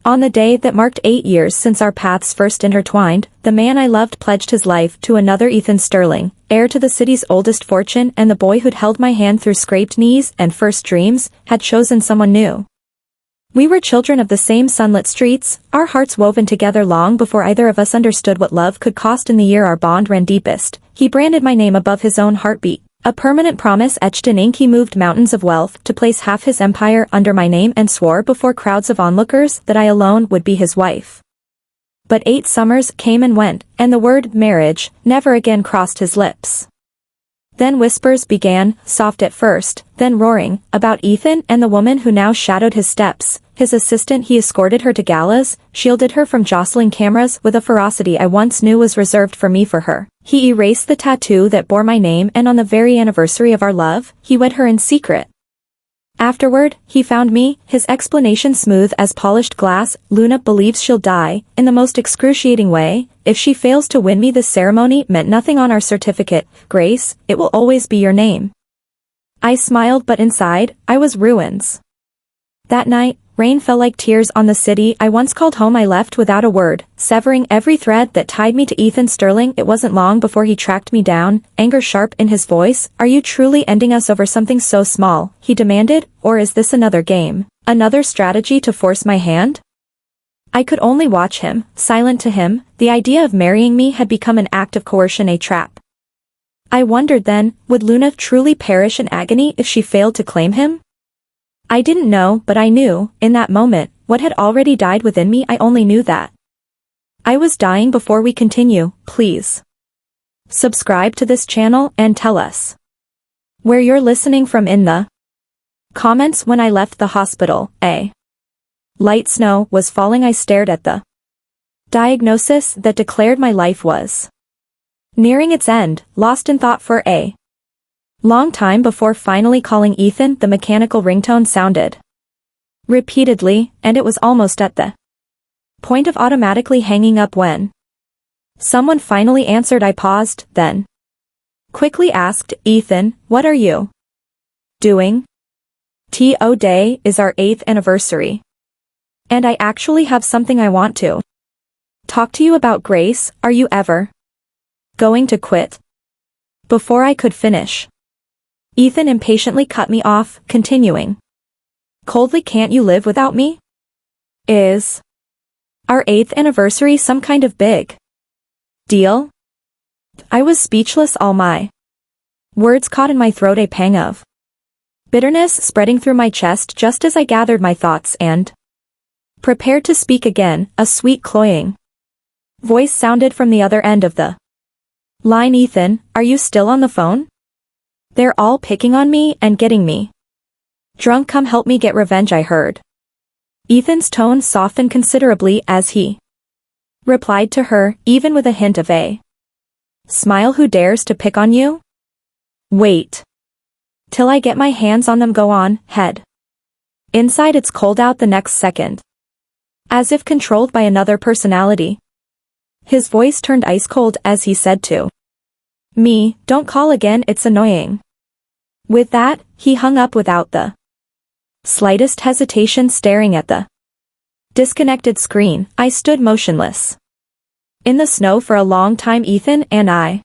On the day that marked 8 years since our paths first intertwined, the man I loved pledged his life to another Ethan Sterling, heir to the city's oldest fortune, and the boy who'd held my hand through scraped knees and first dreams had chosen someone new. We were children of the same sunlit streets, our hearts woven together long before either of us understood what love could cost in the year our bond ran deepest. He branded my name above his own heartbeat. A permanent promise etched in ink. He moved mountains of wealth to place half his empire under my name and swore before crowds of onlookers that I alone would be his wife. But 8 summers came and went, and the word marriage never again crossed his lips. Then whispers began, soft at first, then roaring, about Ethan and the woman who now shadowed his steps. His assistant. He escorted her to galas, shielded her from jostling cameras with a ferocity I once knew was reserved for me for her. He erased the tattoo that bore my name, and on the very anniversary of our love, he wed her in secret. Afterward, he found me, his explanation smooth as polished glass. Luna believes she'll die, in the most excruciating way, if she fails to win me. This ceremony meant nothing on our certificate. Grace, it will always be your name. I smiled, but inside, I was ruins. That night, rain fell like tears on the city I once called home. I left without a word, severing every thread that tied me to Ethan Sterling. It wasn't long before he tracked me down, anger sharp in his voice. Are you truly ending us over something so small? He demanded, or is this another game? Another strategy to force my hand? I could only watch him, silent to him. The idea of marrying me had become an act of coercion, a trap. I wondered then, would Luna truly perish in agony if she failed to claim him? I didn't know, but I knew, in that moment, what had already died within me. I only knew that I was dying. Before we continue, please subscribe to this channel and tell us where you're listening from in the comments. When I left the hospital, a light snow was falling. I stared at the diagnosis that declared my life was nearing its end, lost in thought for a long time before finally calling Ethan. The mechanical ringtone sounded repeatedly, and it was almost at the point of automatically hanging up when someone finally answered. I paused, then quickly asked, Ethan, what are you doing? Today is our 8th anniversary. And I actually have something I want to talk to you about. Grace, are you ever going to quit? Before I could finish, Ethan impatiently cut me off, continuing coldly, can't you live without me? Is our 8th anniversary some kind of big deal? I was speechless, all my words caught in my throat, a pang of bitterness spreading through my chest. Just as I gathered my thoughts and prepared to speak again, a sweet, cloying voice sounded from the other end of the line. Ethan, are you still on the phone? They're all picking on me and getting me drunk. Come help me get revenge, I heard. Ethan's tone softened considerably as he replied to her, even with a hint of a smile. Who dares to pick on you? Wait till I get my hands on them. Go on, head inside, it's cold out. The next second, as if controlled by another personality, his voice turned ice cold as he said to me, don't call again, it's annoying. With that, he hung up without the slightest hesitation. Staring at the disconnected screen, I stood motionless in the snow for a long time. Ethan and I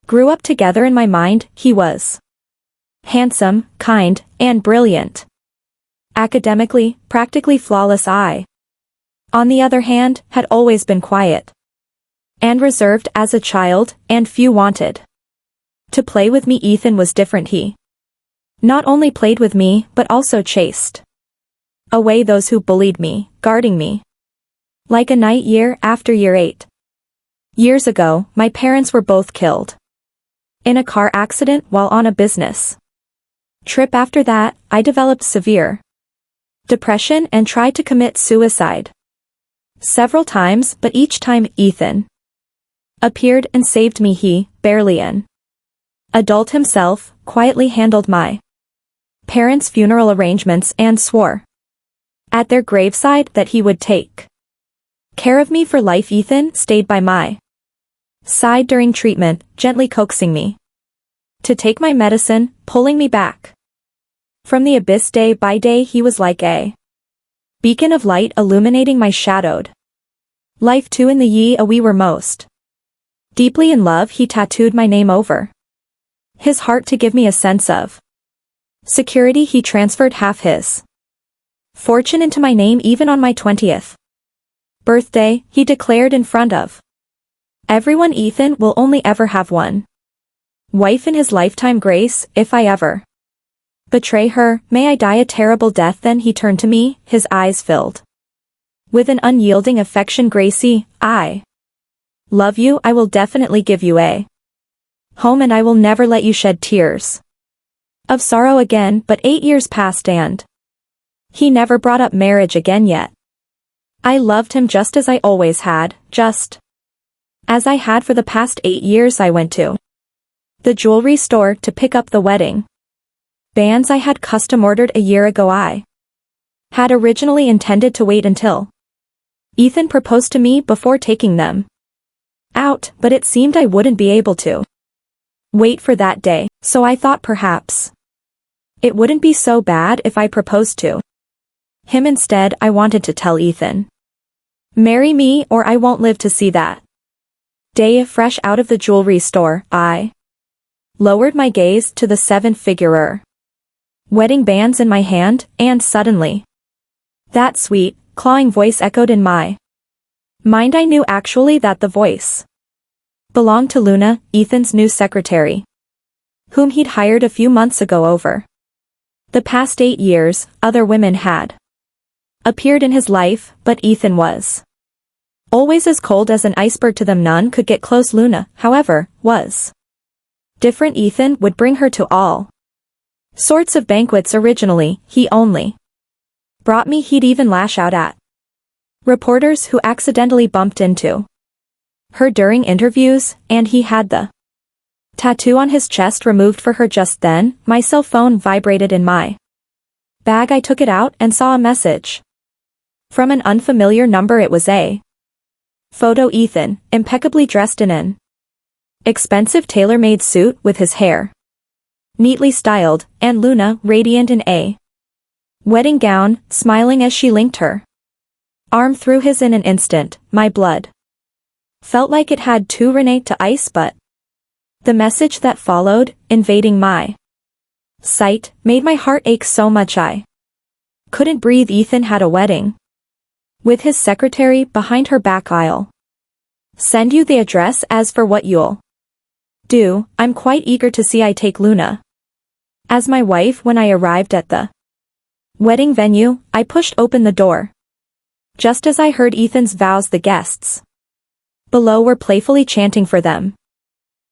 grew up together. In my mind, he was handsome, kind, and brilliant. Academically, practically flawless. I, on the other hand, had always been quiet and reserved as a child, and few wanted to play with me. Ethan was different. He not only played with me, but also chased away those who bullied me, guarding me like a knight. Year after year. 8 years ago, my parents were both killed in a car accident while on a business trip. After that, I developed severe depression and tried to commit suicide several times, but each time Ethan appeared and saved me. He, barely an adult himself, quietly handled my parents' funeral arrangements and swore at their graveside that he would take care of me for life. Ethan stayed by my side during treatment, gently coaxing me to take my medicine, pulling me back from the abyss. Day by day, he was like a Beacon of light illuminating my shadowed life too in the ye a we were most. Deeply in love he tattooed my name over his heart to give me a sense of security. He transferred half his fortune into my name even on my 20th birthday, he declared in front of everyone. Ethan will only ever have one wife in his lifetime. Grace, if I ever betray her, may I die a terrible death. Then he turned to me, his eyes filled with an unyielding affection. Gracie, I love you. I will definitely give you a home and I will never let you shed tears of sorrow again. But 8 years passed and he never brought up marriage again yet. I loved him just as I always had, just as I had for the past 8 years. I went to the jewelry store to pick up the wedding bands I had custom ordered a year ago. I had originally intended to wait until Ethan proposed to me before taking them out, but it seemed I wouldn't be able to wait for that day, so I thought perhaps it wouldn't be so bad if I proposed to him instead. I wanted to tell Ethan, marry me or I won't live to see that day. Fresh out of the jewelry store, I lowered my gaze to the 7-figure wedding bands in my hand, and suddenly that sweet, clawing voice echoed in my mind. I knew actually that the voice belonged to Luna, Ethan's new secretary, whom he'd hired a few months ago. Over the past 8 years, other women had appeared in his life, but Ethan was always as cold as an iceberg to them. None could get close. Luna, however, was different. Ethan would bring her to all sorts of banquets. Originally, he only brought me. He'd even lash out at reporters who accidentally bumped into her during interviews, and he had the tattoo on his chest removed for her. Just then, my cell phone vibrated in my bag. I took it out and saw a message from an unfamiliar number. It was a photo. Ethan, impeccably dressed in an expensive tailor-made suit with his hair neatly styled, and Luna, radiant in a wedding gown, smiling as she linked her arm through his. In an instant, my blood felt like it had to run to ice, but the message that followed, invading my sight, made my heart ache so much I couldn't breathe. Ethan had a wedding with his secretary behind her back. I'll send you the address. As for what you'll do, I'm quite eager to see. I take Luna as my wife. When I arrived at the wedding venue, I pushed open the door just as I heard Ethan's vows. The guests below were playfully chanting for them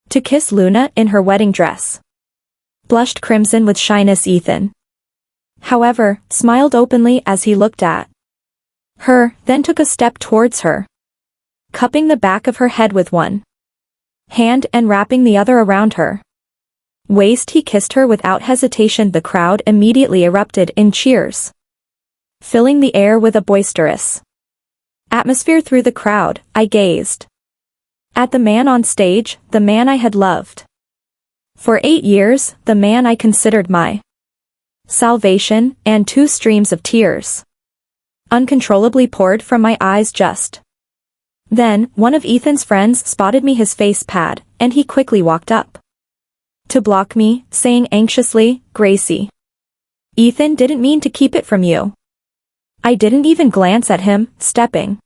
to kiss. Luna, in her wedding dress, blushed crimson with shyness. Ethan, however, smiled openly as he looked at her, then took a step towards her, cupping the back of her head with one hand and wrapping the other around her waist. He kissed her without hesitation. The crowd immediately erupted in cheers, filling the air with a boisterous atmosphere. Through the crowd, I gazed at the man on stage, the man I had loved for 8 years, the man I considered my salvation, and 2 streams of tears uncontrollably poured from my eyes. Just then, one of Ethan's friends spotted me. His face pad, and he quickly walked up to block me, saying anxiously, Gracie, Ethan didn't mean to keep it from you. I didn't even glance at him, stepping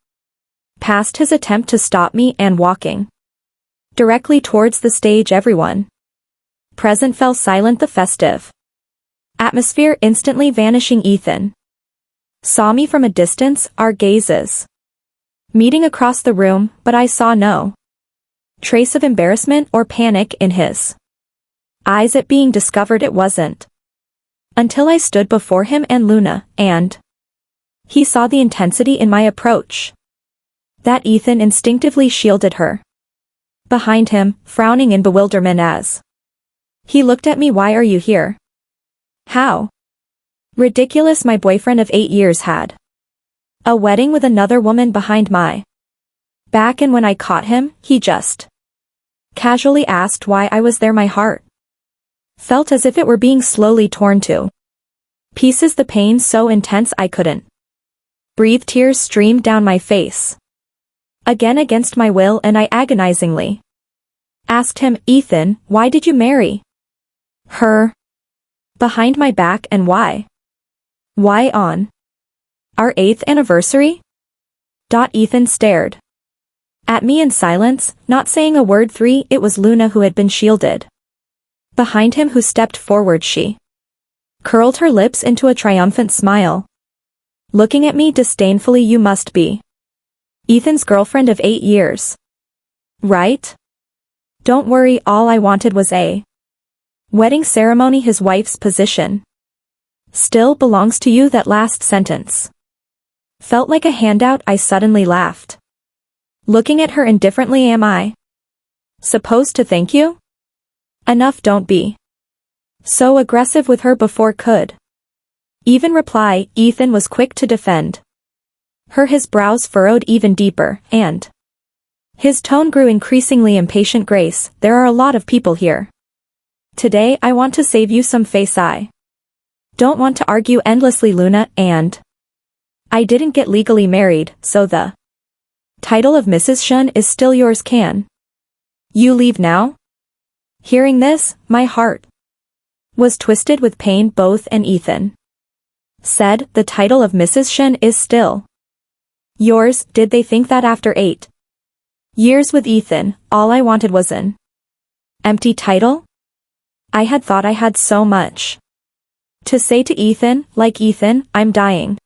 past his attempt to stop me and walking directly towards the stage. Everyone present fell silent. The festive atmosphere instantly vanishing. Ethan saw me from a distance, our gazes meeting across the room, but I saw no trace of embarrassment or panic in his eyes at being discovered. It wasn't until I stood before him and Luna, and he saw the intensity in my approach, that Ethan instinctively shielded her behind him, frowning in bewilderment as he looked at me. Why are you here? How ridiculous. My boyfriend of 8 years had a wedding with another woman behind my back, and when I caught him, he just casually asked why I was there. My heart felt as if it were being slowly torn to pieces, the pain so intense I couldn't Breathe tears streamed down my face. Again against my will and I agonizingly asked him, Ethan, why did you marry her? Behind my back and why? Why on our 8th anniversary? Ethan stared at me in silence, not saying a word. It was Luna who had been shielded behind him, who stepped forward. She curled her lips into a triumphant smile, looking at me disdainfully. You must be Ethan's girlfriend of 8 years, right? Don't worry, all I wanted was a wedding ceremony. His wife's position still belongs to you. That last sentence felt like a handout. I suddenly laughed, looking at her indifferently. Am I supposed to thank you? Enough, don't be so aggressive with her before could even reply. Ethan was quick to defend her, his brows furrowed even deeper, and his tone grew increasingly impatient. Grace, there are a lot of people here today. I want to save you some face. I don't want to argue endlessly, Luna, and I didn't get legally married, so the title of Mrs. Shun is still yours. Can you leave now? Hearing this, my heart was twisted with pain. Both and Ethan said the title of Mrs. Shun is still yours. Did they think that after 8 years with Ethan, all I wanted was an empty title? I had thought I had so much to say to Ethan, like, Ethan, I'm dying.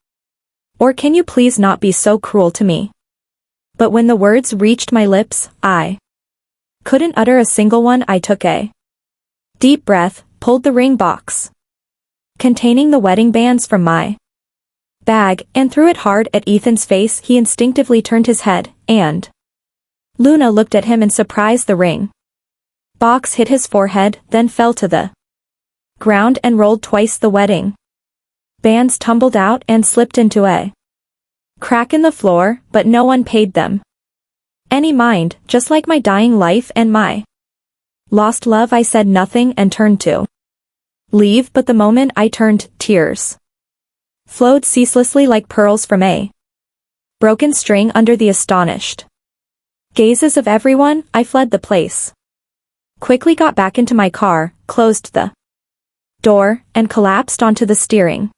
Or can you please not be so cruel to me? But when the words reached my lips, I couldn't utter a single one. I took a deep breath, pulled the ring box containing the wedding bands from my bag, and threw it hard at Ethan's face. He instinctively turned his head, and Luna looked at him in surprise. The ring box hit his forehead, then fell to the ground and rolled twice. The wedding bands tumbled out and slipped into a crack in the floor, but no one paid them any mind. Just like my dying life and my lost love. I said nothing and turned to leave, but the moment I turned, tears flowed ceaselessly like pearls from a broken string under the astonished gazes of everyone. I fled the place, quickly got back into my car, closed the door, and collapsed onto the steering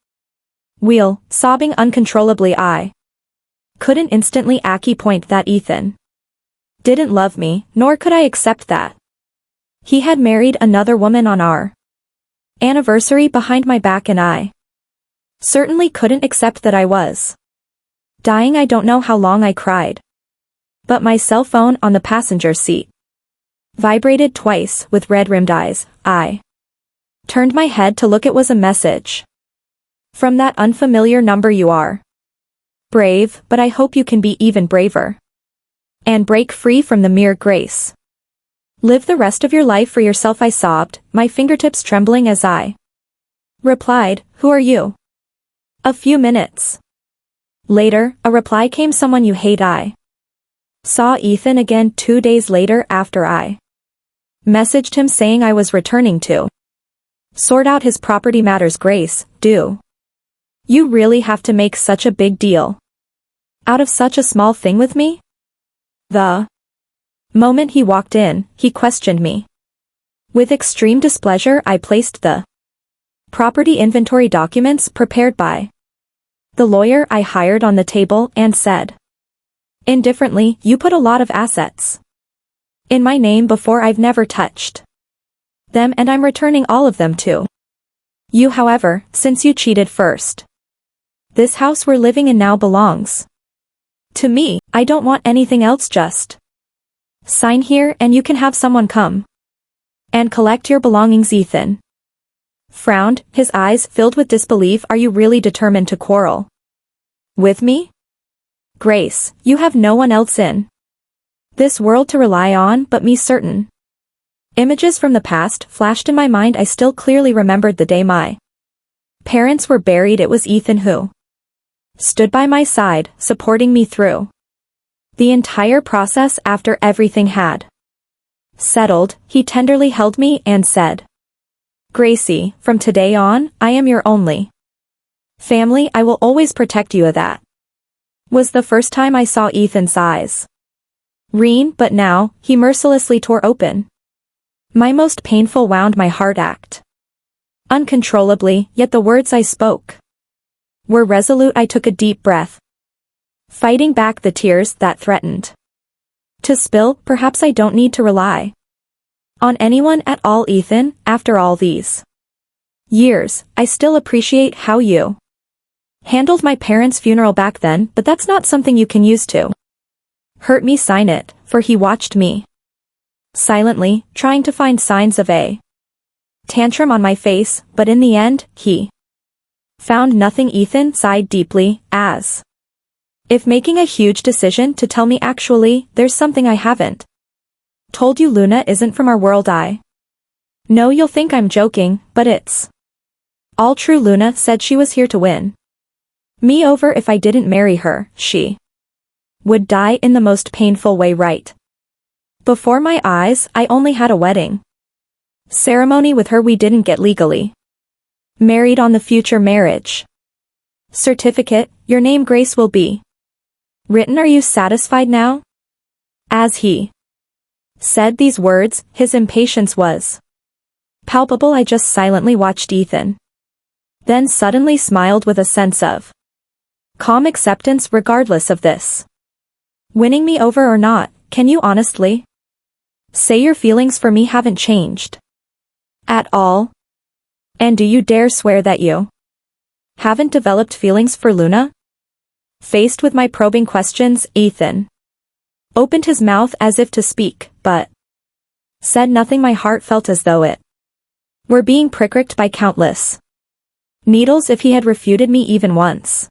wheel, sobbing uncontrollably. I couldn't instantly point that Ethan didn't love me, nor could I accept that he had married another woman on our anniversary behind my back, and I certainly couldn't accept that I was dying. I don't know how long I cried, but my cell phone on the passenger seat vibrated twice. With red-rimmed eyes, I turned my head to look. It was a message from that unfamiliar number. You are brave, but I hope you can be even braver and break free from the mere Grace. Live the rest of your life for yourself. I sobbed, my fingertips trembling as I replied, who are you? A few minutes later, a reply came, someone you hate. I saw Ethan again 2 days later after I messaged him saying I was returning to sort out his property matters. Grace, do you really have to make such a big deal out of such a small thing with me? The moment he walked in, he questioned me. With extreme displeasure, I placed the property inventory documents prepared by the lawyer I hired on the table and said indifferently, you put a lot of assets in my name before. I've never touched them, and I'm returning all of them to you. However, since you cheated first, this house we're living in now belongs to me. I don't want anything else. Just sign here and you can have someone come and collect your belongings. Ethan frowned, his eyes filled with disbelief. Are you really determined to quarrel with me? Grace, you have no one else in this world to rely on but me. Certain images from the past flashed in my mind. I still clearly remembered the day my parents were buried. It was Ethan who stood by my side, supporting me through the entire process. After everything had settled, he tenderly held me and said, Gracie, from today on, I am your only family. I will always protect you. That Was the first time I saw Ethan's eyes. Green, but now, he mercilessly tore open. My most painful wound my heart act. Uncontrollably, yet the words I spoke were resolute. I took a deep breath, fighting back the tears that threatened to spill. Perhaps I don't need to rely on anyone at all, Ethan. After all these years, I still appreciate how you handled my parents' funeral back then, but that's not something you can use to hurt me. Sign it, for he watched me silently, trying to find signs of a tantrum on my face, but in the end, he found nothing. Ethan sighed deeply, as if making a huge decision to tell me, actually, there's something I haven't told you. Luna isn't from our world. I know you'll think I'm joking, but it's all true. Luna said she was here to win me over. If I didn't marry her, she would die in the most painful way right before my eyes. I only had a wedding ceremony with her. We didn't get legally married on the future marriage certificate. Your name, Grace, will be written. Are you satisfied now? As he said these words, his impatience was palpable. I just silently watched Ethan, then suddenly smiled with a sense of calm acceptance. Regardless of this winning me over or not, can you honestly say your feelings for me haven't changed at all? And do you dare swear that you haven't developed feelings for Luna? Faced with my probing questions, Ethan opened his mouth as if to speak, but said nothing. My heart felt as though it were being pricked by countless needles. If he had refuted me even once,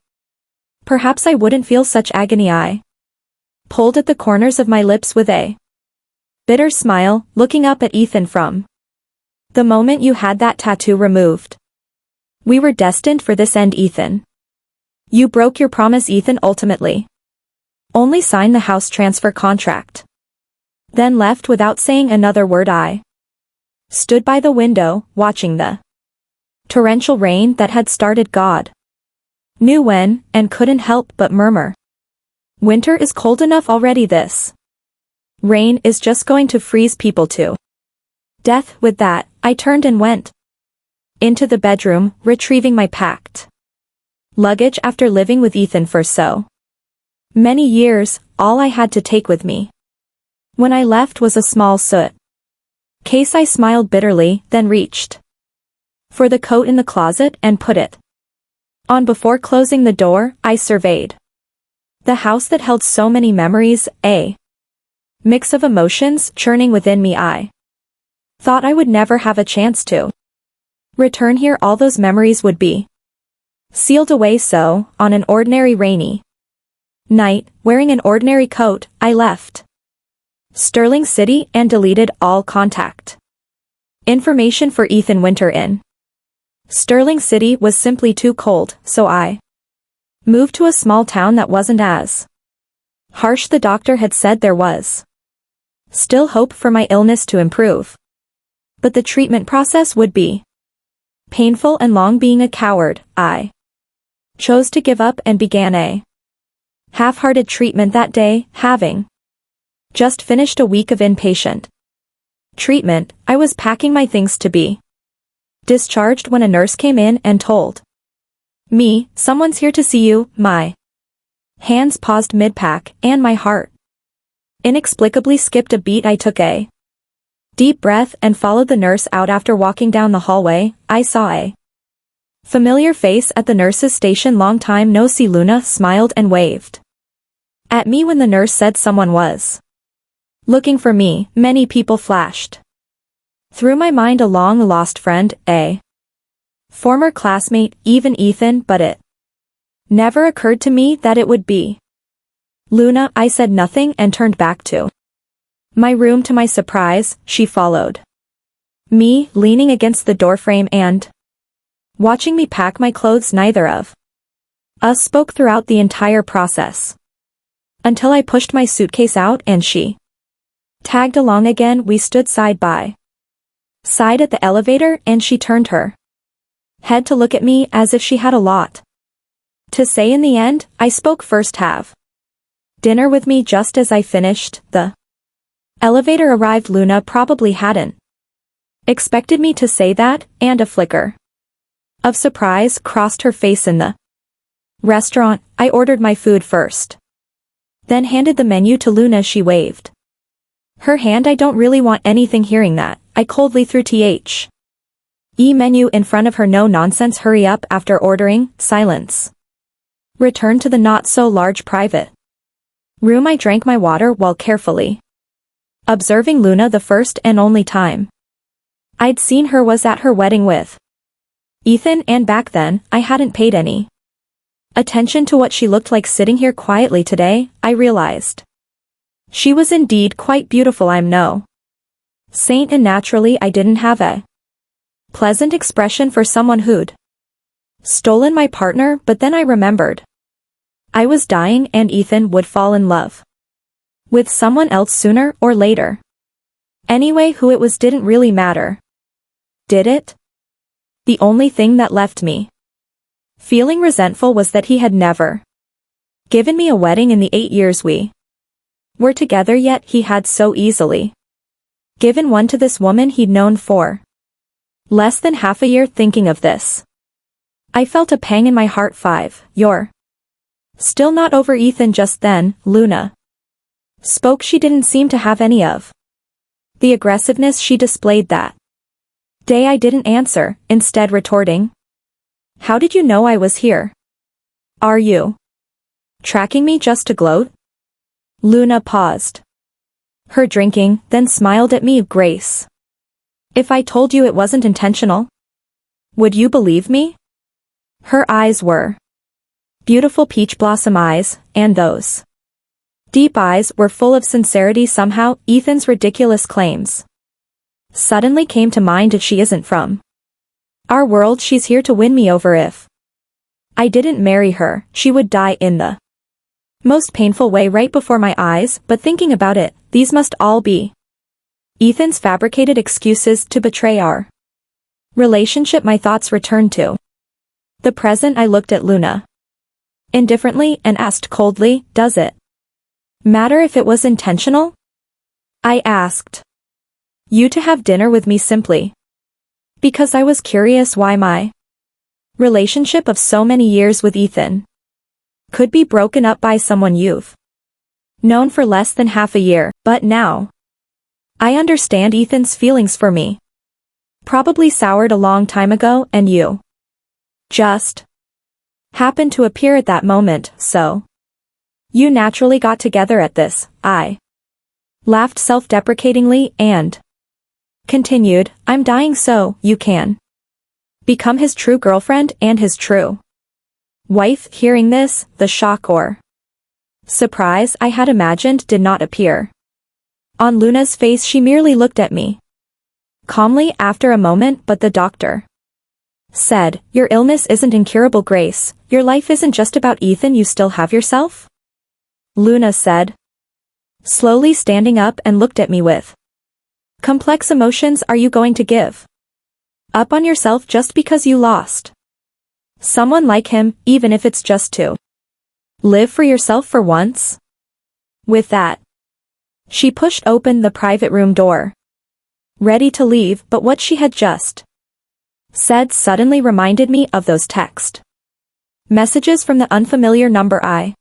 perhaps I wouldn't feel such agony. I pulled at the corners of my lips with a bitter smile, looking up at Ethan. From the moment you had that tattoo removed, we were destined for this end, Ethan. You broke your promise. Ethan ultimately only signed the house transfer contract, then left without saying another word. I stood by the window, watching the torrential rain that had started. God knew when, and couldn't help but murmur, winter is cold enough already. This rain is just going to freeze people to death. With that, I turned and went into the bedroom, retrieving my packed luggage. After living with Ethan for so many years, all I had to take with me when I left was a small soot case. I smiled bitterly, then reached for the coat in the closet and put it on. Before closing the door, I surveyed the house that held so many memories, a mix of emotions churning within me. I thought I would never have a chance to return here. All those memories would be sealed away. So, on an ordinary rainy night, wearing an ordinary coat, I left Sterling City and deleted all contact information for Ethan. Winter in Sterling City was simply too cold, so I moved to a small town that wasn't as harsh. The doctor had said there was still hope for my illness to improve, but the treatment process would be painful and long. Being a coward, I chose to give up and began a half-hearted treatment that day. Having just finished a week of inpatient treatment, I was packing my things to be discharged when a nurse came in and told me, someone's here to see you. My hands paused mid-pack, and my heart inexplicably skipped a beat. I took a deep breath and followed the nurse out. After walking down the hallway, I saw a familiar face at the nurse's station. Long time no see. Luna smiled and waved at me when the nurse said someone was looking for me. Many people flashed through my mind, a long-lost friend, a former classmate, even Ethan, but it never occurred to me that it would be Luna. I said nothing and turned back to my room. To my surprise, she followed me, leaning against the doorframe and watching me pack my clothes. Neither of us spoke throughout the entire process, until I pushed my suitcase out and she tagged along again. We stood side by side at the elevator, and she turned her head to look at me as if she had a lot To say in the end, I spoke first. Have dinner with me. Just as I finished, the elevator arrived. Luna probably hadn't expected me to say that, and a flicker of surprise crossed her face. In the restaurant, I ordered my food first, then handed the menu to Luna. She waved her hand. I don't really want anything. Hearing that, I coldly threw menu in front of her. No nonsense. Hurry up. After ordering, silence returned to the not-so-large private room. I drank my water while carefully observing Luna. The first and only time I'd seen her was at her wedding with Ethan, and back then, I hadn't paid any attention to what she looked like sitting here quietly. Today, I realized she was indeed quite beautiful. I'm no saint, and naturally I didn't have a pleasant expression for someone who'd stolen my partner, but then I remembered I was dying and Ethan would fall in love with someone else sooner or later. Anyway, who it was didn't really matter, did it? The only thing that left me feeling resentful was that he had never given me a wedding in the 8 years we were together, yet he had so easily given one to this woman he'd known for less than half a year. Thinking of this, I felt a pang in my heart. 5. You're still not over Ethan? Just then, Luna spoke. She didn't seem to have any of the aggressiveness she displayed that day. I didn't answer, instead retorting, how did you know I was here? Are you tracking me just to gloat? Luna paused her drinking, then smiled at me. Grace, if I told you it wasn't intentional, would you believe me? Her eyes were beautiful peach blossom eyes, and those deep eyes were full of sincerity. Somehow, Ethan's ridiculous claims suddenly came to mind. She isn't from our world. She's here to win me over. If I didn't marry her, she would die in the most painful way right before my eyes. But thinking about it, these must all be Ethan's fabricated excuses to betray our relationship. My thoughts returned to the present. I looked at Luna indifferently and asked coldly, does it matter if it was intentional? I asked you to have dinner with me simply because I was curious why my relationship of so many years with Ethan could be broken up by someone you've known for less than half a year. But now I understand. Ethan's feelings for me probably soured a long time ago, and you just happened to appear at that moment, so you naturally got together at this. I laughed self-deprecatingly and continued, I'm dying so you can become his true girlfriend and his true wife. Hearing this, the shock or surprise I had imagined did not appear on Luna's face. She merely looked at me calmly after a moment. But the doctor said, your illness isn't incurable, Grace. Your life isn't just about Ethan. You still have yourself. Luna said, slowly standing up, and looked at me with complex emotions. Are you going to give up on yourself just because you lost someone like him, even if it's just to live for yourself for once? With that, she pushed open the private room door, ready to leave, but what she had just said suddenly reminded me of those text messages from the unfamiliar number. I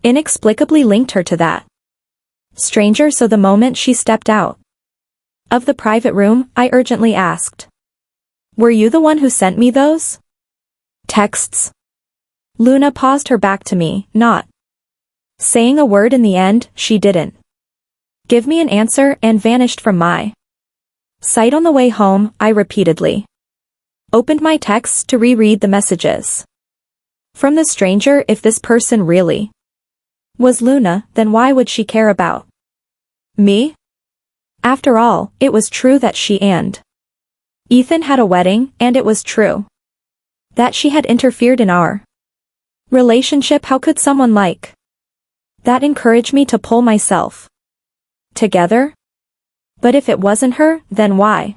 inexplicably linked her to that stranger. So the moment she stepped out of the private room, I urgently asked, were you the one who sent me those texts? Luna paused, her back to me, not saying a word. In the end, she didn't give me an answer and vanished from my sight. On the way home, I repeatedly opened my texts to reread the messages from the stranger. If this person really was Luna, then why would she care about me? After all, it was true that she and Ethan had a wedding, and it was true that she had interfered in our relationship. How could someone like that encourage me to pull myself together? But if it wasn't her, then why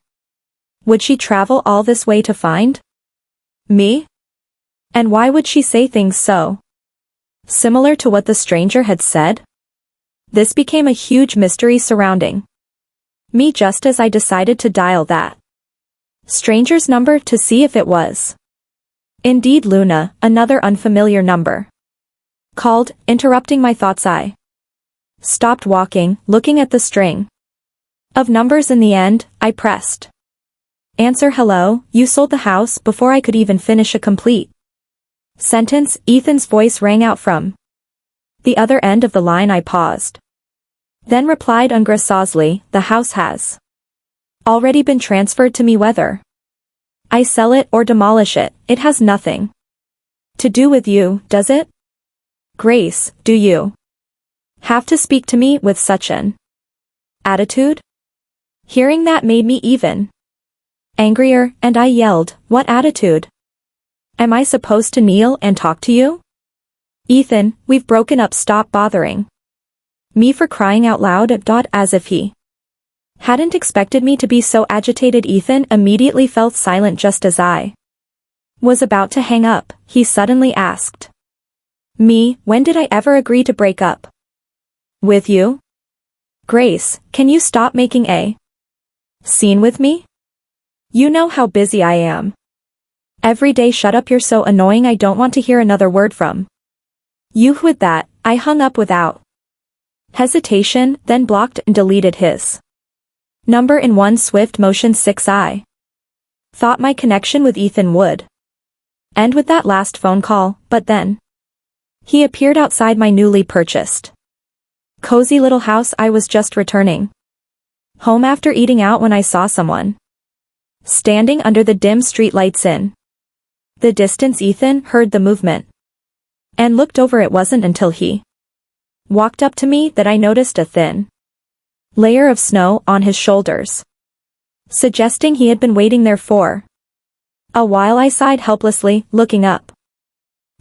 would she travel all this way to find me? And why would she say things so similar to what the stranger had said? This became a huge mystery surrounding me just as I decided to dial that stranger's number to see if it was indeed Luna, another unfamiliar number called, interrupting my thoughts. I stopped walking, looking at the string of numbers. In the end, I pressed answer. Hello, you sold the house. Before I could even finish a complete sentence, Ethan's voice rang out from the other end of the line. I paused, then replied ungraciously, the house has already been transferred to me. Whether I sell it or demolish it, it has nothing to do with you, does it? Grace, do you have to speak to me with such an attitude? Hearing that made me even angrier, and I yelled, what attitude? Am I supposed to kneel and talk to you? Ethan, we've broken up. Stop bothering me, for crying out loud. As if he hadn't expected me to be so agitated, Ethan immediately fell silent. Just as I was about to hang up, he suddenly asked me, when did I ever agree to break up with you? Grace, can you stop making a scene with me? You know how busy I am every day. Shut up, you're so annoying. I don't want to hear another word from you. With that, I hung up without hesitation, then blocked and deleted his number in one swift motion. 6. I thought my connection with Ethan would end with that last phone call, but then he appeared outside my newly purchased cozy little house. I was just returning home after eating out when I saw someone standing under the dim street lights in the distance. Ethan heard the movement and looked over. It wasn't until he walked up to me that I noticed a thin layer of snow on his shoulders, suggesting he had been waiting there for a while. I sighed helplessly, looking up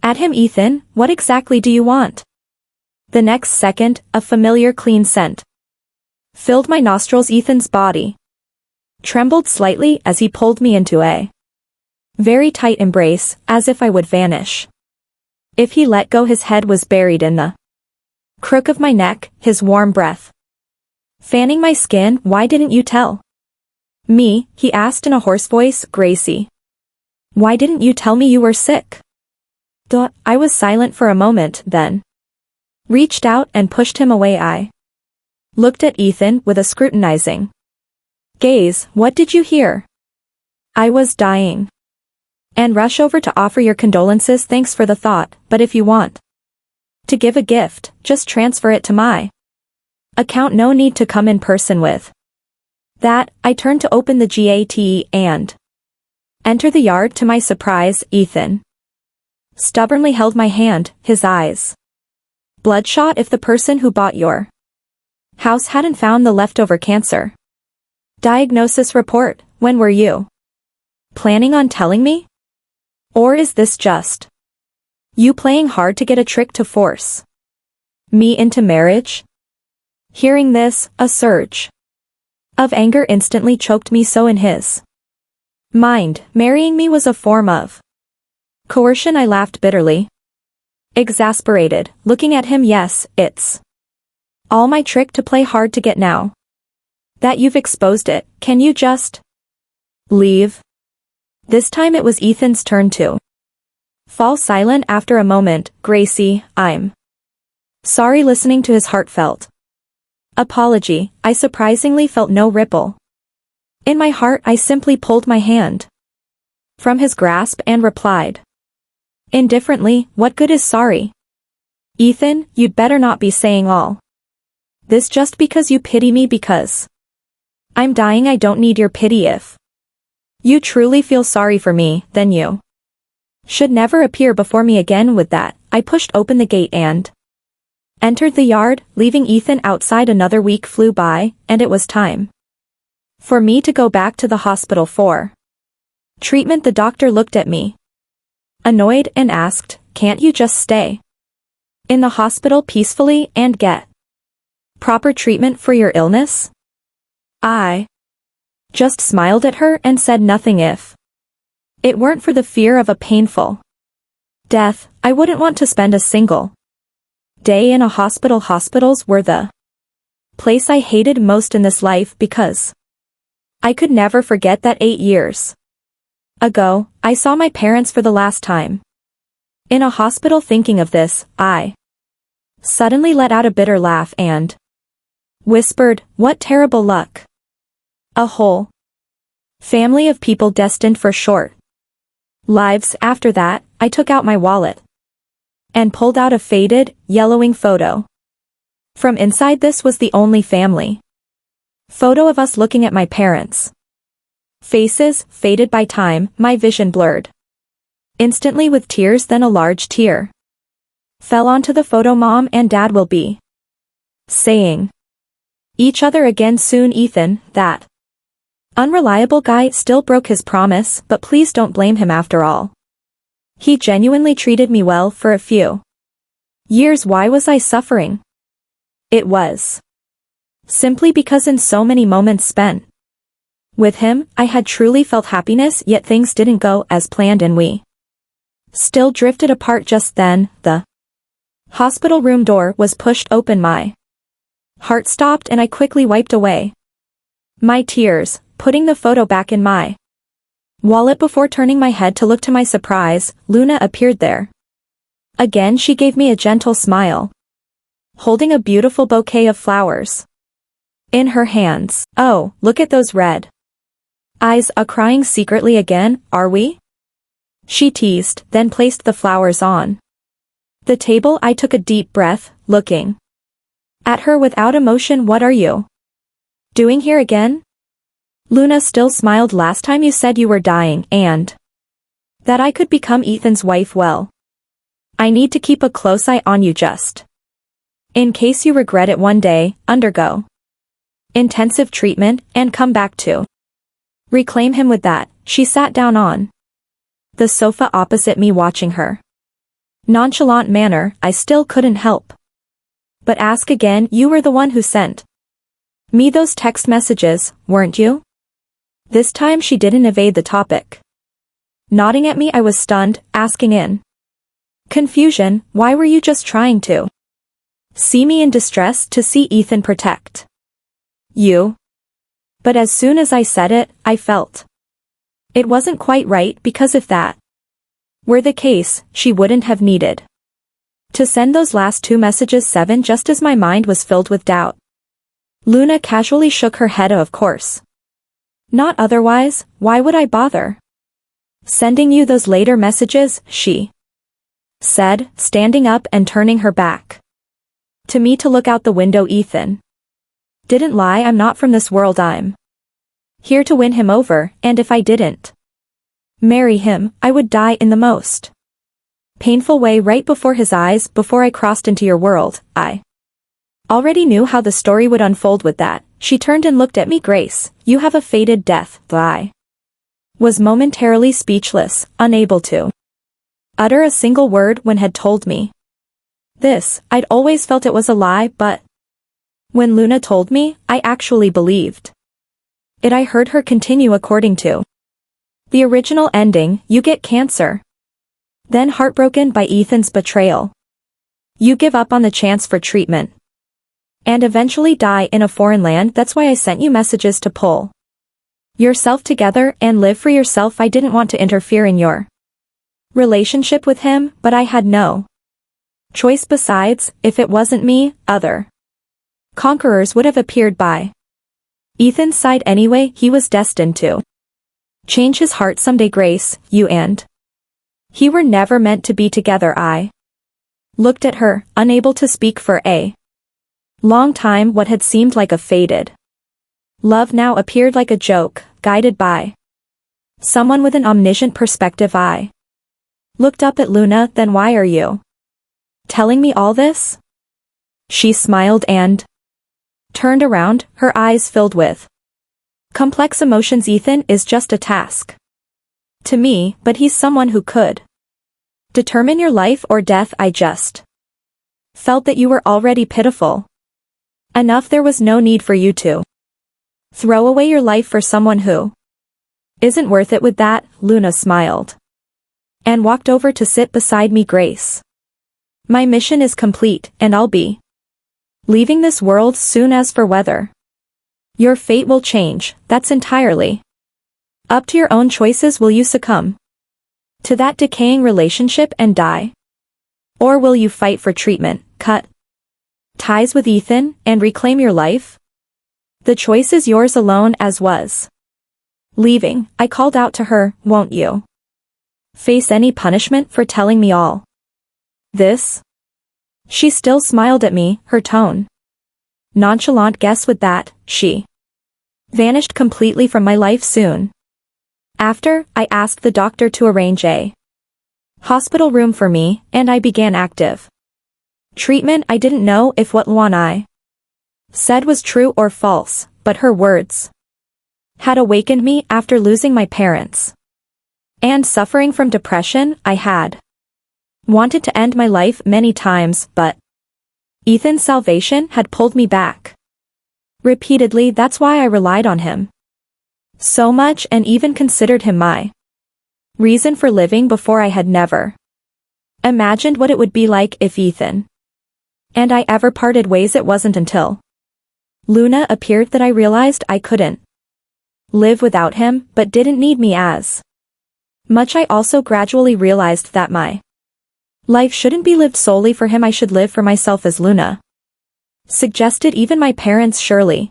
at him. Ethan, what exactly do you want? The next second, a familiar clean scent filled my nostrils. Ethan's body trembled slightly as he pulled me into a very tight embrace, as if I would vanish if he let go. His head was buried in the crook of my neck, his warm breath fanning my skin. Why didn't you tell me? He asked in a hoarse voice. Gracie, why didn't you tell me you were sick? I was silent for a moment, then reached out and pushed him away. I looked at Ethan with a scrutinizing gaze. What did you hear? I was dying. And rush over to offer your condolences. Thanks for the thought, but if you want to give a gift, just transfer it to my account. No need to come in person with that. I turned to open the gate and enter the yard. To my surprise, Ethan stubbornly held my hand, his eyes bloodshot. If the person who bought your house hadn't found the leftover cancer diagnosis report, when were you planning on telling me? Or is this just you playing hard to get a trick to force me into marriage? Hearing this, a surge of anger instantly choked me. So in his mind, marrying me was a form of coercion. I laughed bitterly, exasperated, looking at him. Yes, it's all my trick to play hard to get. Now that you've exposed it, can you just leave? This time it was Ethan's turn to fall silent. After a moment, Gracie, I'm sorry. Listening to his heartfelt apology, I surprisingly felt no ripple in my heart. I simply pulled my hand from his grasp and replied indifferently, what good is sorry? Ethan, you'd better not be saying all this just because you pity me. Because I'm dying. I don't need your pity. If you truly feel sorry for me, then you should never appear before me again. With that, I pushed open the gate and entered the yard, leaving Ethan outside. Another week flew by, and it was time for me to go back to the hospital for treatment. The doctor looked at me, annoyed, and asked, can't you just stay in the hospital peacefully and get proper treatment for your illness? I just smiled at her and said nothing. If it weren't for the fear of a painful Death, I wouldn't want to spend a single day in a hospital. Hospitals were the place I hated most in this life because I could never forget that 8 years ago, I saw my parents for the last time in a hospital. Thinking of this, I suddenly let out a bitter laugh and whispered, "What terrible luck. A whole family of people destined for short lives." After that, I took out my wallet and pulled out a faded, yellowing photo. From inside, this was the only family photo of us looking at my parents' faces, faded by time, my vision blurred instantly with tears. Then a large tear fell onto the photo. Mom and Dad will be saying each other again soon. Ethan, that unreliable guy, still broke his promise, but please don't blame him. After all, he genuinely treated me well for a few years. Why was I suffering? It was simply because in so many moments spent with him, I had truly felt happiness, yet things didn't go as planned and we still drifted apart. Just then, the hospital room door was pushed open. My heart stopped and I quickly wiped away my tears, putting the photo back in my wallet. Before turning my head to look, to my surprise, Luna appeared there. Again, she gave me a gentle smile, holding a beautiful bouquet of flowers in her hands. "Oh, look at those red eyes. Crying secretly again, are we?" she teased, then placed the flowers on the table. I took a deep breath, looking at her without emotion. "What are you doing here again?" Luna still smiled. "Last time you said you were dying and that I could become Ethan's wife. Well, I need to keep a close eye on you just in case you regret it one day, undergo intensive treatment, and come back to reclaim him." With that, she sat down on the sofa opposite me, watching her nonchalant manner. I still couldn't help but ask again, "You were the one who sent me those text messages, weren't you?" This time she didn't evade the topic. Nodding at me, I was stunned, asking in confusion, "Why were you just trying to see me in distress, to see Ethan protect you?" But as soon as I said it, I felt it wasn't quite right, because if that were the case, she wouldn't have needed to send those last 2 messages. 7 Just as my mind was filled with doubt, Luna casually shook her head. "Of course not, otherwise, why would I bother sending you those later messages?" she said, standing up and turning her back to me to look out the window. "Ethan didn't lie. I'm not from this world. I'm here to win him over, and if I didn't marry him, I would die in the most painful way right before his eyes. Before I crossed into your world, I already knew how the story would unfold." With that, she turned and looked at me. "Grace, you have a fated death." I was momentarily speechless, unable to utter a single word. When had told me this, I'd always felt it was a lie, but when Luna told me, I actually believed it. I heard her continue, "According to the original ending, you get cancer. Then, heartbroken by Ethan's betrayal, you give up on the chance for treatment and eventually die in a foreign land. That's why I sent you messages to pull yourself together and live for yourself. I didn't want to interfere in your relationship with him, but I had no choice. Besides, if it wasn't me, other conquerors would have appeared by Ethan's side anyway. He was destined to change his heart someday. Grace, you and he were never meant to be together." I looked at her, unable to speak for a long time. What had seemed like a faded love now appeared like a joke, guided by someone with an omniscient perspective. I looked up at Luna. "Then why are you telling me all this?" She smiled and turned around, her eyes filled with complex emotions. "Ethan is just a task to me, but he's someone who could determine your life or death. I just felt that you were already pitiful enough. There was no need for you to throw away your life for someone who isn't worth it." With that, Luna smiled and walked over to sit beside me. Grace. My mission is complete, and I'll be leaving this world soon. As for whether your fate will change, that's entirely up to your own choices. Will you succumb to that decaying relationship and die? Or will you fight for treatment, cut ties with Ethan, and reclaim your life? The choice is yours alone. As was leaving, I called out to her, won't you face any punishment for telling me all this? She still smiled at me, her tone nonchalant. Guess with that, she vanished completely from my life soon after. I asked the doctor to arrange a hospital room for me, and I began active treatment. I didn't know if what Luan I said was true or false, but her words had awakened me after losing my parents and suffering from depression. I had wanted to end my life many times, but Ethan's salvation had pulled me back repeatedly. That's why I relied on him so much and even considered him my reason for living. Before, I had never imagined what it would be like if Ethan and I ever parted ways. It wasn't until Luna appeared that I realized I couldn't live without him, but didn't need me as much. I also gradually realized that my life shouldn't be lived solely for him. I should live for myself, as Luna suggested. Even my parents surely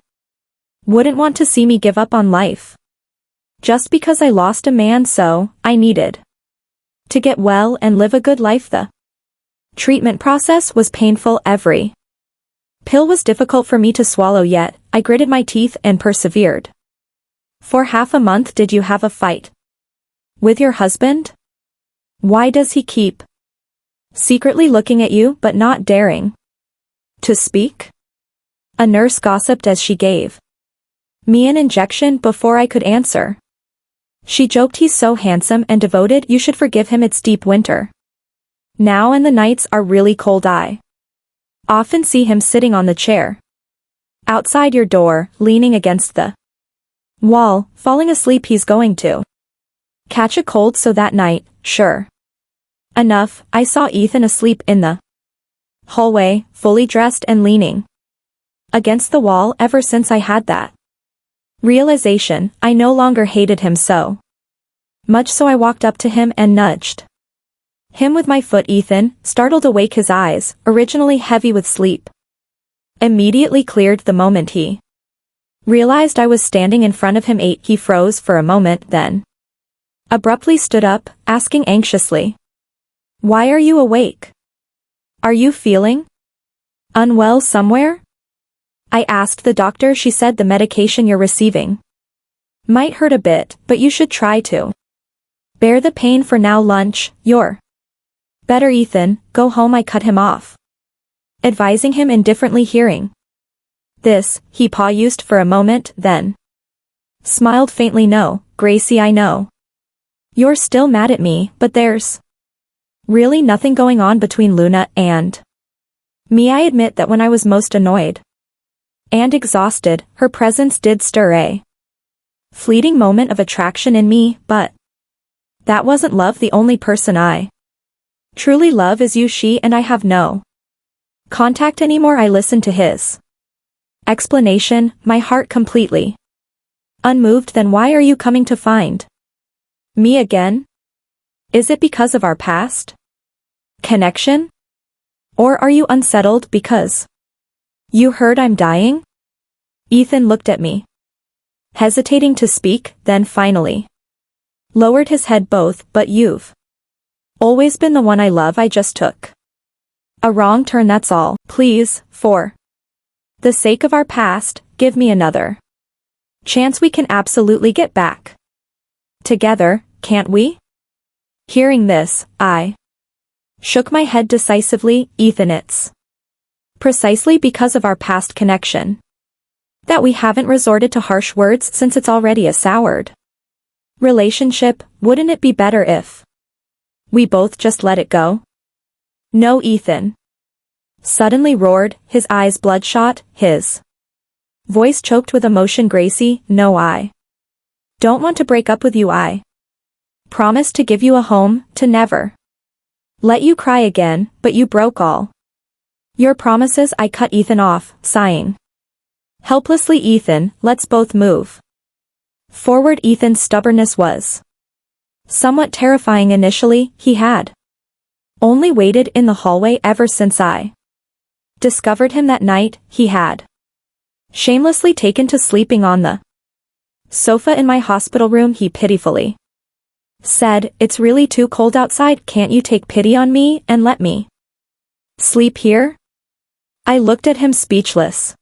wouldn't want to see me give up on life just because I lost a man, so I needed to get well and live a good life. The treatment process was painful. Every pill was difficult for me to swallow, yet I gritted my teeth and persevered. For half a month. Did you have a fight with your husband? Why does he keep secretly looking at you but not daring to speak? A nurse gossiped as she gave me an injection before I could answer. She joked, he's so handsome and devoted, you should forgive him. It's deep winter now and the nights are really cold. I often see him sitting on the chair outside your door, leaning against the wall, falling asleep. He's going to catch a cold. So that night, sure enough, I saw Ethan asleep in the hallway, fully dressed and leaning against the wall. Ever since I had that realization, I no longer hated him so much, so I walked up to him and nudged him with my foot. Ethan, startled awake, his eyes, originally heavy with sleep, immediately cleared the moment he realized I was standing in front of him. He froze for a moment, then abruptly stood up, asking anxiously, why are you awake? Are you feeling unwell somewhere? I asked the doctor. She said the medication you're receiving might hurt a bit, but you should try to bear the pain for now. Lunch, you're better, Ethan, go home. I cut him off, advising him indifferently. Hearing this, he paused for a moment, then smiled faintly. No, Gracie, I know you're still mad at me, but there's really nothing going on between Luna and me. I admit that when I was most annoyed and exhausted, her presence did stir a fleeting moment of attraction in me, but that wasn't love. The only person I truly love is you. She and I have no contact anymore. I listened to his explanation, my heart completely unmoved. Then why are you coming to find me again? Is it because of our past connection? Or are you unsettled because you heard I'm dying? Ethan looked at me, hesitating to speak, then finally lowered his head. Both, but you've always been the one I love. I just took a wrong turn, that's all. Please, for the sake of our past, give me another chance. We can absolutely get back together, can't we? Hearing this, I shook my head decisively. Ethan, it's precisely because of our past connection that we haven't resorted to harsh words since it's already a soured relationship. Wouldn't it be better if we both just let it go? No, Ethan suddenly roared, his eyes bloodshot, his voice choked with emotion. Gracie, no, I don't want to break up with you. I Promised to give you a home, to never let you cry again, but you broke all your promises. I cut Ethan off, sighing helplessly. Ethan, let's both move forward. Ethan's stubbornness was somewhat terrifying initially. He had only waited in the hallway ever since I discovered him that night. He had shamelessly taken to sleeping on the sofa in my hospital room. He pitifully said, "It's really too cold outside. Can't you take pity on me and let me sleep here?" I looked at him speechless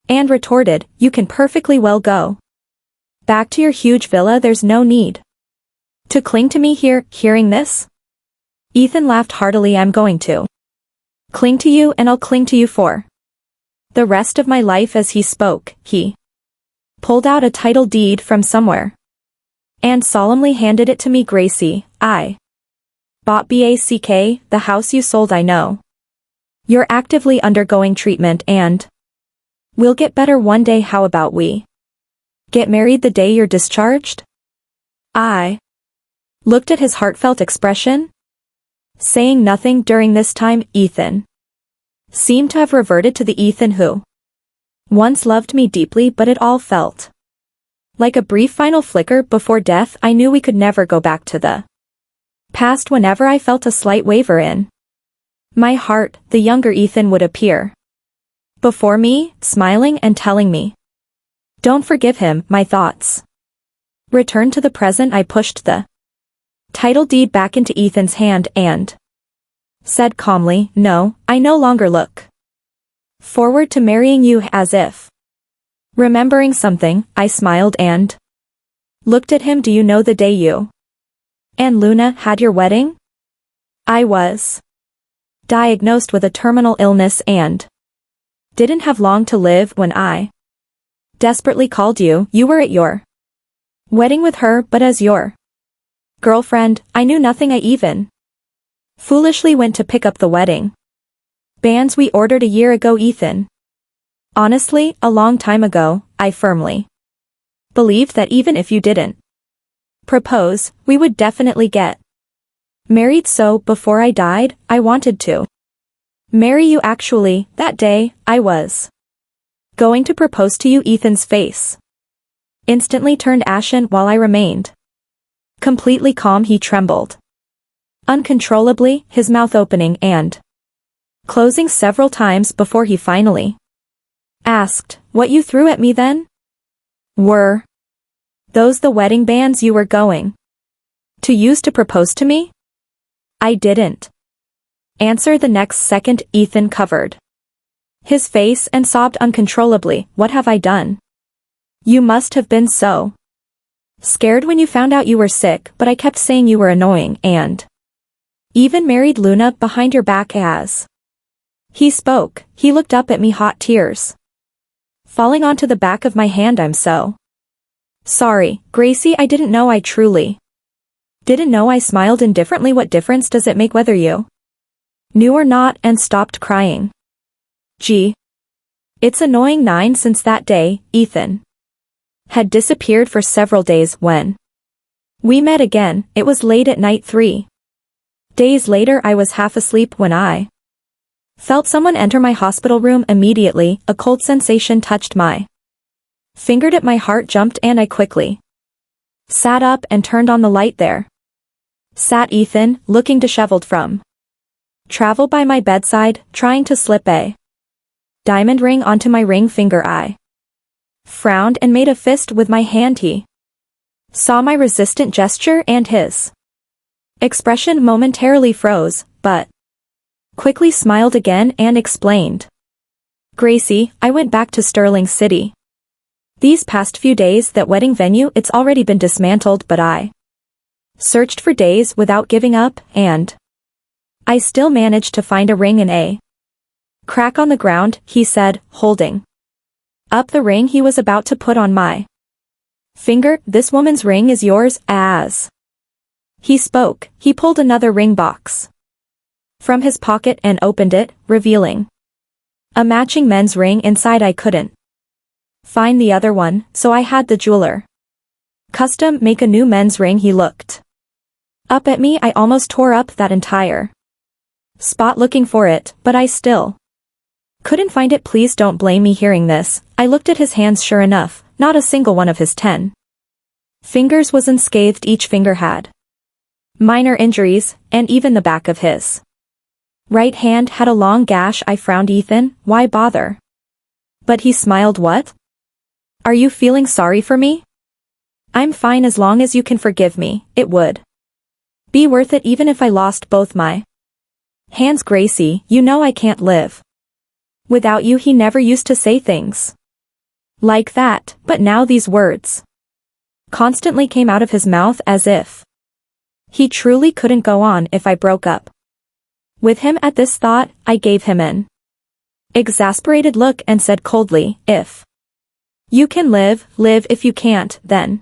and retorted, "You can perfectly well go back to your huge villa. There's no need to cling to me here." Hearing this, Ethan laughed heartily. "I'm going to cling to you, and I'll cling to you for the rest of my life." As he spoke, he pulled out a title deed from somewhere and solemnly handed it to me. "Gracie, I bought BACK, the house you sold. I know you're actively undergoing treatment and we'll get better one day. How about we get married the day you're discharged?" I looked at his heartfelt expression, saying nothing. During this time, Ethan seemed to have reverted to the Ethan who once loved me deeply, but it all felt like a brief final flicker before death. I knew we could never go back to the past. Whenever I felt a slight waver in my heart, the younger Ethan would appear before me, smiling and telling me, "Don't forgive him." My thoughts returned to the present. I pushed the title deed back into Ethan's hand and said calmly, "No, I no longer look forward to marrying you." As if remembering something, I smiled and looked at him. "Do you know the day you and Luna had your wedding? I was diagnosed with a terminal illness and didn't have long to live. When I desperately called you, you were at your wedding with her, but as your girlfriend, I knew nothing. I even foolishly went to pick up the wedding bands we ordered a year ago." Ethan, honestly, a long time ago, I firmly believed that even if you didn't propose, we would definitely get married. So, before I died, I wanted to marry you. Actually, that day, I was going to propose to you. Ethan's face instantly turned ashen. While I remained completely calm, he trembled uncontrollably, his mouth opening and closing several times before he finally asked, "What you threw at me then? Were those the wedding bands you were going to use to propose to me?" I didn't answer. The next second, Ethan covered his face and sobbed uncontrollably. "What have I done? You must have been so scared when you found out you were sick, but I kept saying you were annoying and even married Luna behind your back." As he spoke, he looked up at me, hot tears falling onto the back of my hand. "I'm so sorry, Gracie. I didn't know. I truly didn't know." I smiled indifferently. "What difference does it make whether you knew or not?" and stopped crying. Gee, it's annoying. 9 Since that day, Ethan had disappeared for several days. When we met again, it was late at night. 3 days later, I was half asleep when I felt someone enter my hospital room. Immediately, a cold sensation touched my finger. At my heart jumped and I quickly sat up and turned on the light. There sat Ethan, looking disheveled from travel, by my bedside, trying to slip a diamond ring onto my ring finger. I frowned and made a fist with my hand. He saw my resistant gesture and his expression momentarily froze, but quickly smiled again and explained, "Gracie, I went back to Sterling City these past few days. That wedding venue, it's already been dismantled, but I searched for days without giving up, and I still managed to find a ring in a crack on the ground," he said, holding up the ring he was about to put on my finger. "This woman's ring is yours." As he spoke, he pulled another ring box from his pocket and opened it, revealing a matching men's ring inside. I couldn't find the other one, so I had the jeweler custom make a new men's ring. He looked Up at me. I almost tore up that entire spot looking for it, but I still couldn't find it. Please don't blame me. Hearing this, I looked at his hands. Sure enough, not a single one of his 10 fingers was unscathed. Each finger had minor injuries, and even the back of his right hand had a long gash. I frowned. Ethan, why bother? But he smiled. What? Are you feeling sorry for me? I'm fine as long as you can forgive me. It would be worth it even if I lost both my hands. Gracie, you know I can't live without you. He never used to say things like that, but now these words constantly came out of his mouth as if he truly couldn't go on if I broke up with him. At this thought, I gave him an exasperated look and said coldly, if you can live, live. If you can't, then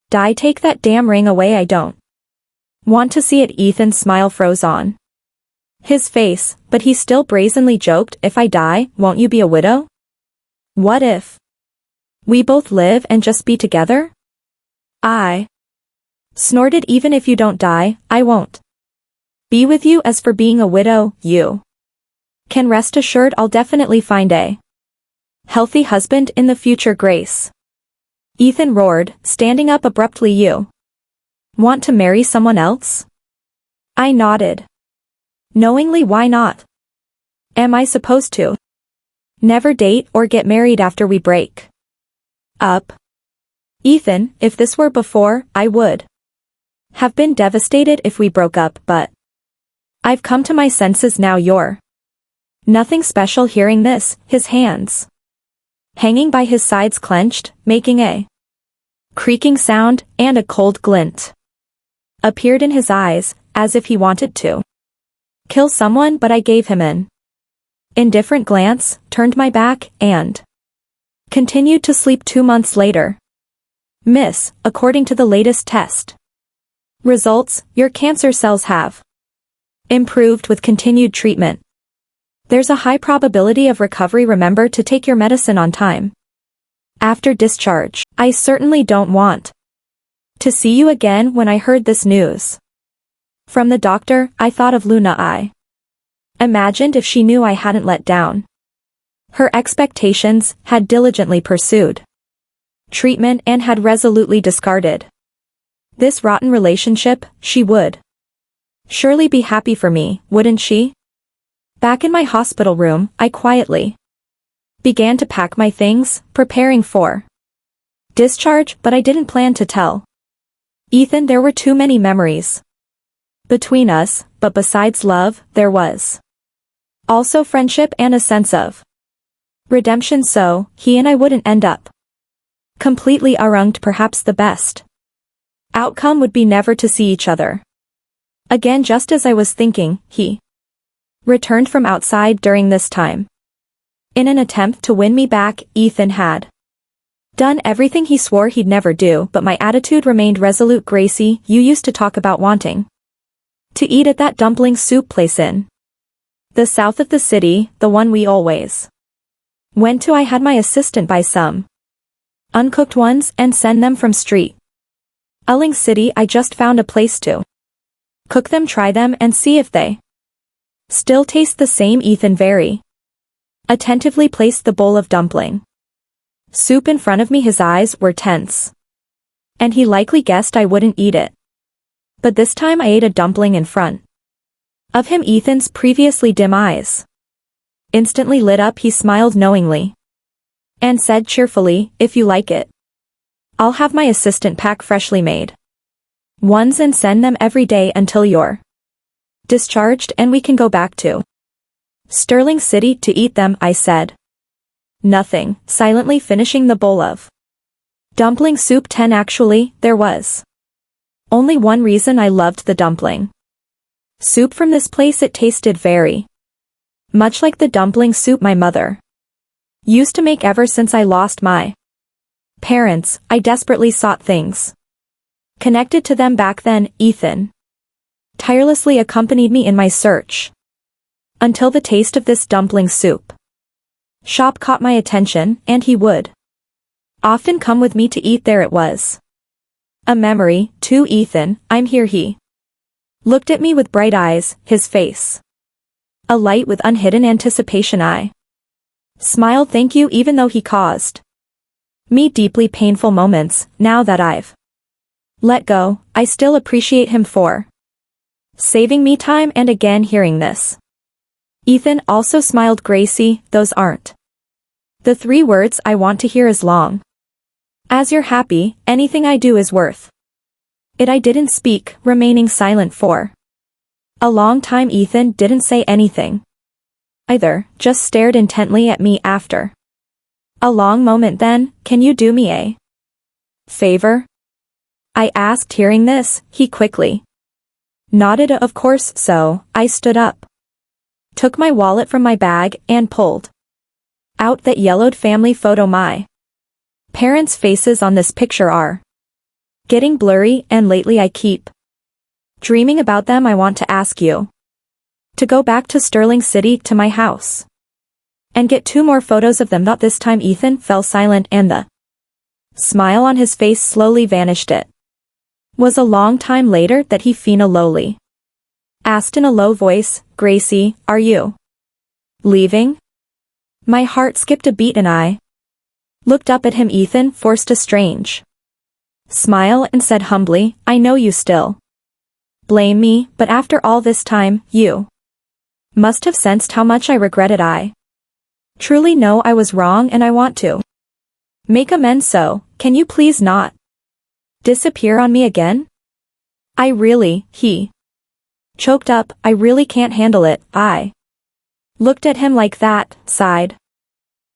die. Take that damn ring away. I don't want to see it. Ethan's smile froze on his face, but he still brazenly joked, if I die, won't you be a widow? What if we both live and just be together? I snorted. Even if you don't die, I won't be with you. As for being a widow, you can rest assured I'll definitely find a healthy husband in the future. Grace, Ethan roared, standing up abruptly. You want to marry someone else? I nodded knowingly. Why not? Am I supposed to never date or get married after we break up? Ethan, if this were before, I would have been devastated if we broke up, but I've come to my senses now. You're nothing special. Hearing this, his hands hanging by his sides clenched, making a creaking sound, and a cold glint appeared in his eyes, as if he wanted to kill someone. But I gave him an indifferent glance, turned my back, and continued to sleep. 2 months later. Miss, according to the latest test results, your cancer cells have improved with continued treatment. There's a high probability of recovery. Remember to take your medicine on time after discharge. I certainly don't want to see you again. When I heard this news from the doctor, I thought of Luna. I imagined if she knew I hadn't let down her expectations, had diligently pursued treatment, and had resolutely discarded this rotten relationship, she would surely be happy for me, wouldn't she? Back in my hospital room, I quietly began to pack my things, preparing for discharge, but I didn't plan to tell Ethan. There were too many memories between us, but besides love, there was also friendship and a sense of redemption. So, he and I wouldn't end up completely wronged. Perhaps the best outcome would be never to see each other again. Just as I was thinking, he returned from outside during this time. In an attempt to win me back, Ethan had done everything he swore he'd never do, but my attitude remained resolute. Gracie, you used to talk about wanting to eat at that dumpling soup place in the south of the city, the one we always went to. I had my assistant buy some uncooked ones and send them from Street Ulling City. I just found a place to cook them, try them, and see if they still taste the same. Ethan very attentively placed the bowl of dumpling soup in front of me. His eyes were tense, and he likely guessed I wouldn't eat it. But this time I ate a dumpling in front of him. Ethan's previously dim eyes instantly lit up. He smiled knowingly and said cheerfully, if you like it, I'll have my assistant pack freshly made ones and send them every day until you're discharged and we can go back to Sterling City to eat them. I said nothing, silently finishing the bowl of dumpling soup. 10 Actually, there was only one reason I loved the dumpling soup from this place. It tasted very much like the dumpling soup my mother used to make. Ever since I lost my parents, I desperately sought things connected to them back then. Ethan tirelessly accompanied me in my search until the taste of this dumpling soup shop caught my attention, and he would often come with me to eat there. It was a memory, too. Ethan, I'm here. He Looked at me with bright eyes, his face alight with unhidden anticipation. I smiled thank you even though he caused me deeply painful moments. Now that I've let go, I still appreciate him for saving me time and again. Hearing this, Ethan also smiled. Gracie, those aren't the 3 words I want to hear. As long as you're happy, anything I do is worth it. I didn't speak, remaining silent for a long time. Ethan didn't say anything either, just stared intently at me after a long moment. Then, can you do me a favor? I asked. Hearing this, he quickly nodded. Of course. So, I stood up, took my wallet from my bag, and pulled out that yellowed family photo. My parents' faces on this picture are getting blurry, and lately I keep dreaming about them. I want to ask you to go back to Sterling City to my house and get 2 more photos of them. Not this time. Ethan fell silent and the smile on his face slowly vanished. It was a long time later that he lowly asked in a low voice, Gracie, are you leaving? My heart skipped a beat and I looked up at him. Ethan forced a strange smile and said humbly, I know you still blame me, but after all this time, you must have sensed how much I regretted. I truly know I was wrong and I want to make amends. So, can you please not disappear on me again? He choked up, I really can't handle it. I looked at him like that, sighed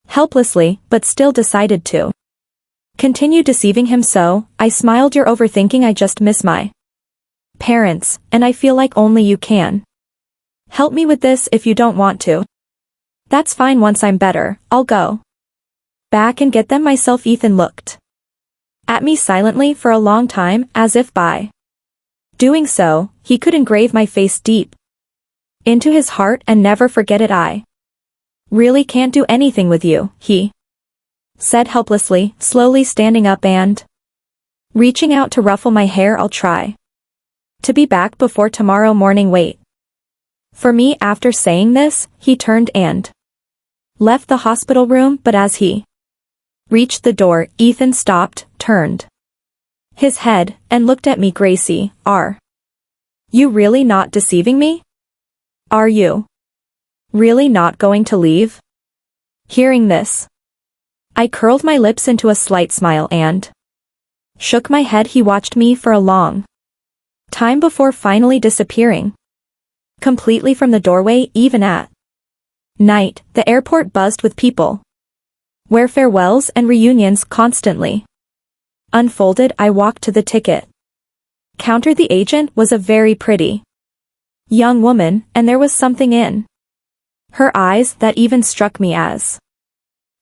helplessly, but still decided to continue deceiving him. So, I smiled. You're overthinking. I just miss my parents, and I feel like only you can help me with this. If you don't want to, that's fine. Once I'm better, I'll go back and get them myself. Ethan looked at me silently for a long time, as if by doing so, he could engrave my face deep into his heart and never forget it. I really can't do anything with you, he said helplessly, slowly standing up and reaching out to ruffle my hair. I'll try to be back before tomorrow morning. Wait for me. After saying this, he turned and left the hospital room, but as he reached the door, Ethan stopped, turned his head, and looked at me. Gracie, are you really not deceiving me? Are you really not going to leave? Hearing this, I curled my lips into a slight smile and shook my head. He watched me for a long time before finally disappearing completely from the doorway. Even at night, the airport buzzed with people, where farewells and reunions constantly unfolded. I walked to the ticket counter. The agent was a very pretty young woman, and there was something in her eyes that even struck me as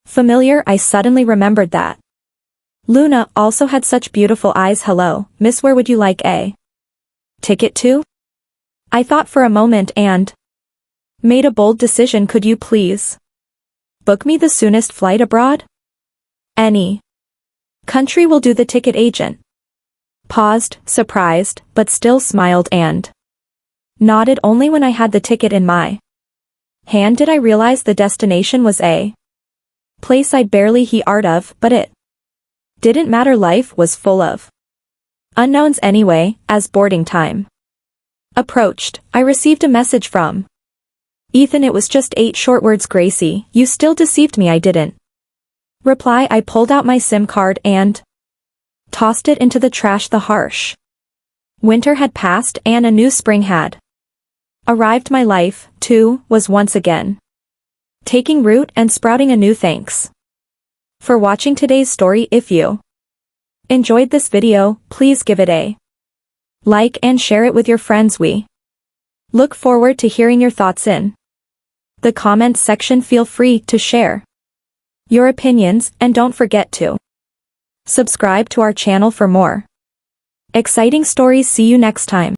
familiar. I suddenly remembered that Luna also had such beautiful eyes. Hello, miss, where would you like a ticket to? I thought for a moment and made a bold decision. Could you please book me the soonest flight abroad? Any country will do. The ticket agent paused, surprised, but still smiled and nodded. Only when I had the ticket in my hand did I realize the destination was a place I'd barely heard of, but it didn't matter. Life was full of unknowns anyway. As boarding time approached, I received a message from Ethan. It was just 8 short words. Gracie, you still deceived me. I didn't reply. I pulled out my SIM card and tossed it into the trash. The harsh winter had passed and a new spring had arrived. My life, too, was once again taking root and sprouting anew. Thanks for watching today's story. If you enjoyed this video, please give it a like and share it with your friends. We look forward to hearing your thoughts in the comments section. Feel free to share your opinions and don't forget to subscribe to our channel for more exciting stories. See you next time.